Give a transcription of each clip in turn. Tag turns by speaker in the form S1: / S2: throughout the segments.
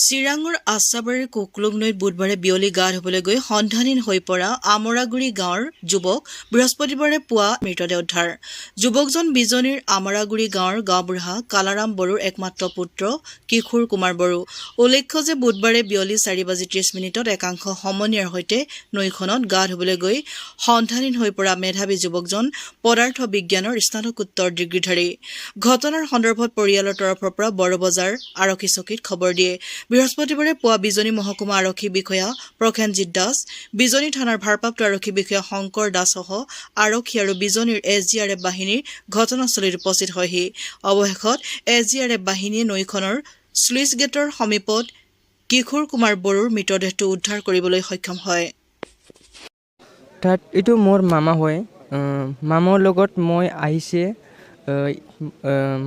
S1: চিৰাঙৰ আচাবাৰীৰ কুকলুং নৈত বুধবাৰে বিয়লি গা ধুবলৈ গৈ সন্ধানহীন হৈ পৰা আমৰাগুৰি গাঁৱৰ যুৱক বৃহস্পতিবাৰে পুৱা মৃতদেহ উদ্ধাৰ। যুৱকজন বিজনীৰ আমৰাগুৰি গাঁৱৰ গাঁওবুঢ়া কালাৰাম বড়োৰ একমাত্ৰ পুত্ৰ কিশোৰ কুমাৰ বড়ো। উল্লেখ্য যে বুধবাৰে বিয়লি 4:30 একাংশ সমনীয়াৰ সৈতে নৈখনত গা ধুবলৈ গৈ সন্ধানহীন হৈ পৰা মেধাৱী যুৱকজন পদাৰ্থ বিজ্ঞানৰ স্নাতকোত্তৰ ডিগ্ৰীধাৰী। ঘটনাৰ সন্দৰ্ভত পৰিয়ালৰ তৰফৰ পৰা বড়োবজাৰ আৰক্ষী চকীত খবৰ দিয়ে। বৃহস্পতিবাৰে পুৱা বিজনী মহকুমা আৰক্ষী বিষয়া প্ৰসেনজিৎ দাস, বিজনী থানাৰ ভাৰপ্ৰাপ্ত আৰক্ষী বিষয়া শংকৰ দাসসহ আৰক্ষী আৰু বিজনীৰ SDRF বাহিনীৰ ঘটনাস্থলীত উপস্থিত হয়হি। অৱশেষত SDRF বাহিনীয়ে নৈখনৰ শ্লুইচ গেটৰ সমীপত কিশোৰ কুমাৰ বড়োৰ মৃতদেহটো উদ্ধাৰ কৰিবলৈ সক্ষম হয়।
S2: তাত এইটো মোৰ মামা হয়। মামাৰ লগত মই আহিছে।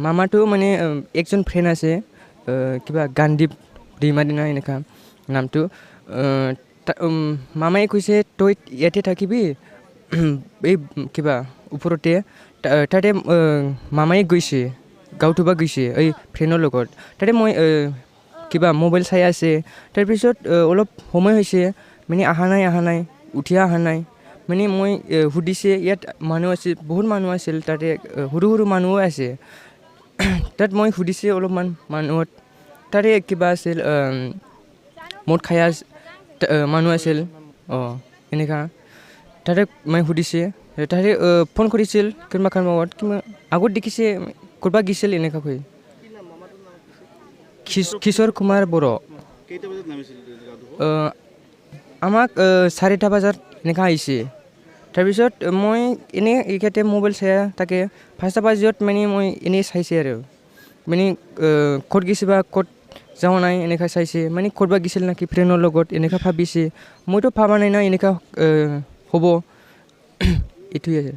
S2: মামাটো মানে একজন ফ্ৰেণ্ড আছে, কিবা গান্ধীপ ডিমাদিনা এনেকুৱা নামটো। মামাই কৈছে তই ইয়াতে থাকিবি, এই কিবা ওপৰতে। তাতে মামাই গৈছে, গাঁও ধুব গৈছে এই ফ্ৰেণ্ডৰ লগত। তাতে মই কিবা মোবাইল চাই আছে। তাৰপিছত অলপ সময় হৈছে, মানে অহা নাই উঠি অহা নাই। মানে মই সুধিছে, ইয়াত মানুহ আছিল, বহুত মানুহ আছিল, তাতে সৰু মানুহো আছে। তাত মই সুধিছে অলপমান মানুহত, তাতে কিবা আছিল, মদ খাই মানুহ আছিল। এনেকুৱা তাতে মই সুধিছে, তাতে ফোন কৰিছিল কোনোবা কিবা আগত দেখিছে ক'ৰবাত গিছিল এনেকুৱা কৈ। কিশোৰ কুমাৰ বড়ো। আমাক 4টা বজাত এনেকুৱা আহিছে। তাৰপিছত মই এনেই ইয়াতে মোবাইল চাই তাকে 5টা বজাত মানে মই এনেই চাইছে আৰু মানে ক'ত গৈছে বা ক'ত যোৱা নাই এনেকুৱা চাইছে, মানে ক'ৰবাত গৈছিল নেকি ফ্ৰেণ্ডৰ লগত এনেকুৱা ভাবিছে। মইতো ভাবা নাই না এনেকুৱা হ'ব, এইটোৱে।